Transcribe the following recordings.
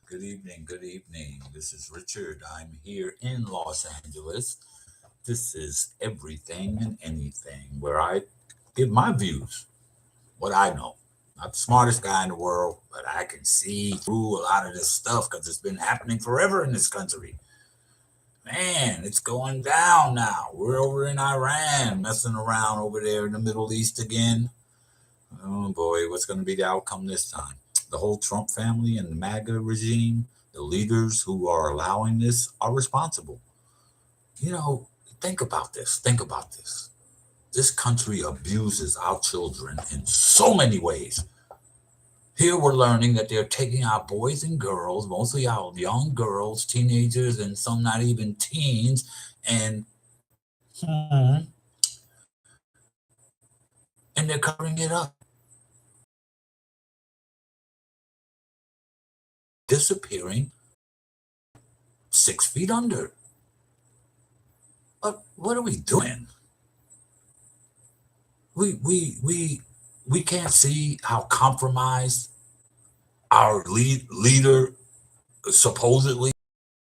Good evening. Good evening. This is Richard. I'm here in Los Angeles. This is Everything and Anything, where I give my views, what I know. Not the smartest guy in the world, but I can see through a lot of this stuff because it's been happening forever in this country. Man, it's going down now. We're over in Iran, messing around over there in the Middle East again. Oh boy, what's going to be the outcome this time? The whole Trump family and the MAGA regime, the leaders who are allowing this are responsible. You know, think about this. Think about this. This country abuses our children in so many ways. Here we're learning that they're taking our boys and girls, mostly our young girls, teenagers, and some not even teens, and and they're covering it up, disappearing 6 feet under. What are we doing? We can't see how compromised our leader supposedly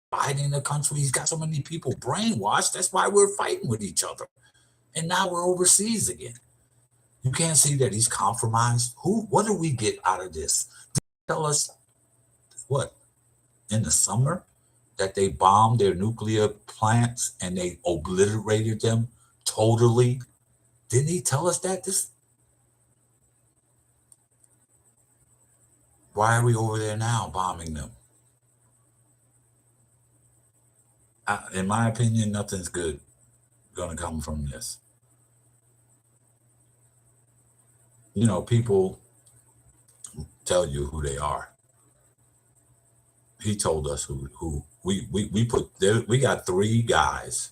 fighting the country. He's got so many people brainwashed. That's why we're fighting with each other. And now we're overseas again. You can't see that he's compromised. What do we get out of this? Tell us what in the summer that they bombed their nuclear plants and they obliterated them totally. Didn't he tell us that? Why are we over there now bombing them? In my opinion, nothing's good going to come from this. You know, people tell you who they are. He told us who we put there. We got three guys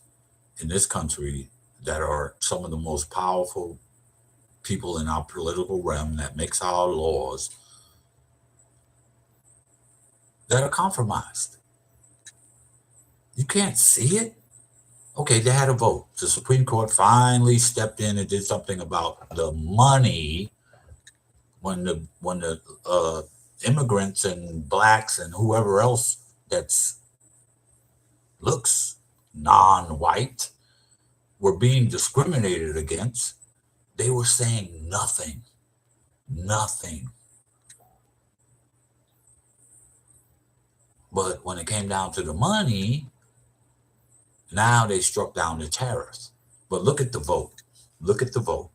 in this country that are some of the most powerful people in our political realm that makes our laws that are compromised. You can't see it. Okay, they had a vote. The Supreme Court finally stepped in and did something about the money when the immigrants and blacks and whoever else that's looks non-white were being discriminated against. They were saying nothing, nothing. But when it came down to the money, now they struck down the tariffs. But look at the vote. Look at the vote.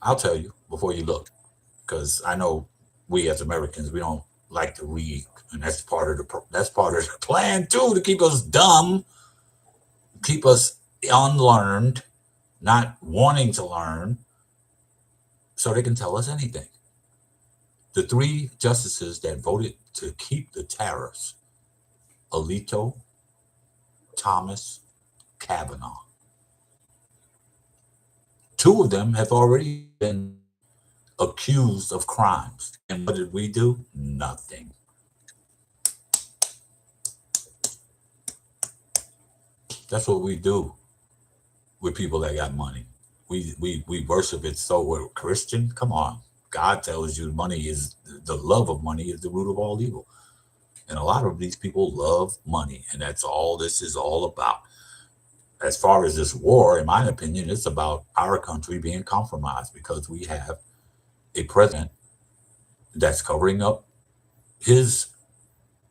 I'll tell you before you look, because I know we as Americans we don't like to read, and that's part of the plan too to keep us dumb, keep us unlearned, not wanting to learn, so they can tell us anything. The three justices that voted to keep the tariffs: Alito, Thomas, Kavanaugh. Two of them have already been accused of crimes. And what did we do? Nothing. That's what we do with people that got money. We worship it. So we're Christian. Come on. God tells you money is the love of money is the root of all evil. And a lot of these people love money. And that's all this is all about. As far as this war, in my opinion, it's about our country being compromised because we have a president that's covering up his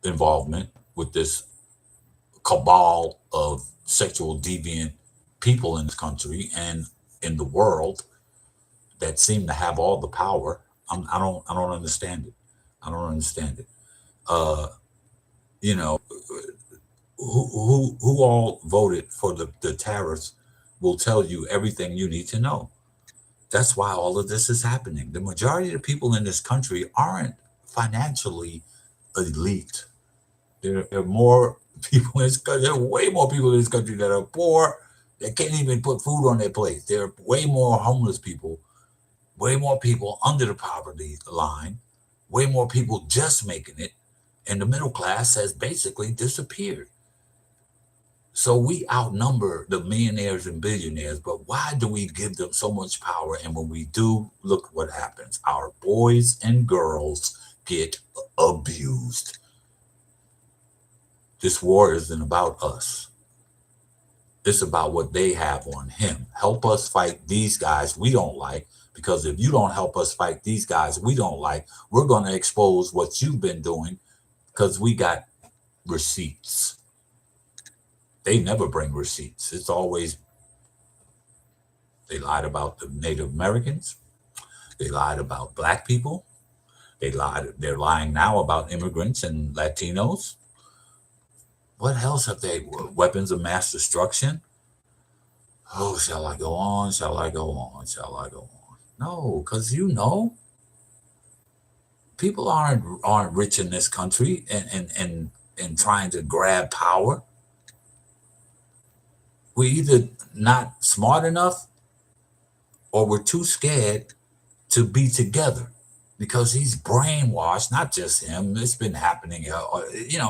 involvement with this cabal of sexual deviant people in this country and in the world that seem to have all the power. I don't understand it. I don't understand it. Uh, you know, who all voted for the tariffs will tell you everything you need to know. That's why all of this is happening. The majority of the people in this country aren't financially elite. There are more people in this country. There are way more people in this country that are poor that can't even put food on their plate. There are way more homeless people, way more people under the poverty line, way more people just making it, and the middle class has basically disappeared. So we outnumber the millionaires and billionaires, but why do we give them so much power? And when we do, look what happens. Our boys and girls get abused. This war isn't about us. It's about what they have on him. Help us fight these guys we don't like, because if you don't help us fight these guys we don't like, we're going to expose what you've been doing, because we got receipts. They never bring receipts. It's always they lied about the Native Americans. They lied about black people. They're lying now about immigrants and Latinos. What else have they? Weapons of mass destruction. Oh, shall I go on? Shall I go on? Shall I go on? No, because people aren't rich in this country and trying to grab power. We're either not smart enough or we're too scared to be together, because he's brainwashed. Not just him, it's been happening.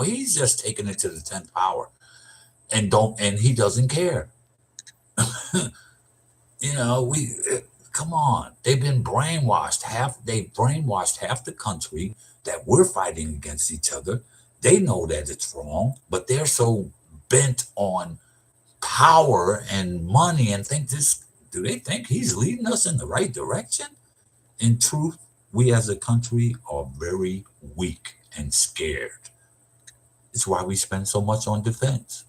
He's just taking it to the 10th power, and he doesn't care. We come on. They've been brainwashed. They've brainwashed half the country that we're fighting against each other. They know that it's wrong, but they're so bent on power and money and do they think he's leading us in the right direction? In truth, we as a country are very weak and scared. It's why we spend so much on defense.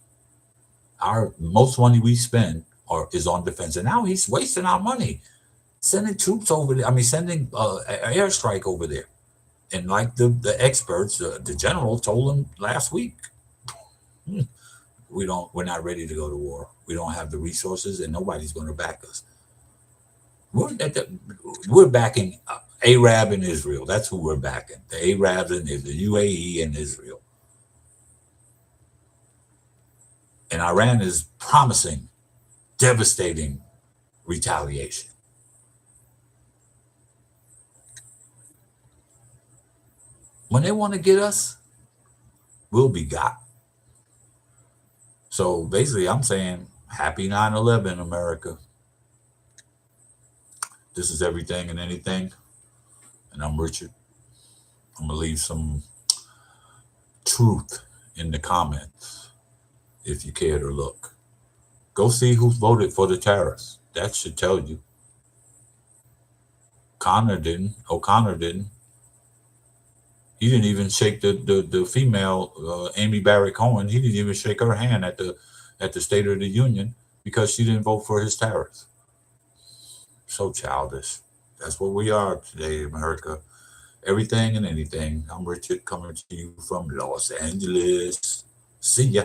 Our most money we spend is on defense, and now he's wasting our money sending troops over there. I mean, sending an airstrike over there, and like the experts, the general told him last week, we're not ready to go to war. We don't have the resources, and nobody's going to back us. We're backing Arab and Israel. That's who we're backing. The Arabs and the UAE and Israel. And Iran is promising devastating retaliation. When they want to get us, we'll be got. So basically, I'm saying happy 9/11, America. This is Everything and Anything. And I'm Richard. I'm going to leave some truth in the comments if you care to look. Go see who voted for the tariffs. That should tell you. O'Connor didn't. He didn't even shake the female, Amy Barrett Cohen. He didn't even shake her hand at the State of the Union because she didn't vote for his tariffs. So childish. That's what we are today, America. Everything and Anything. I'm Richard, coming to you from Los Angeles. See ya.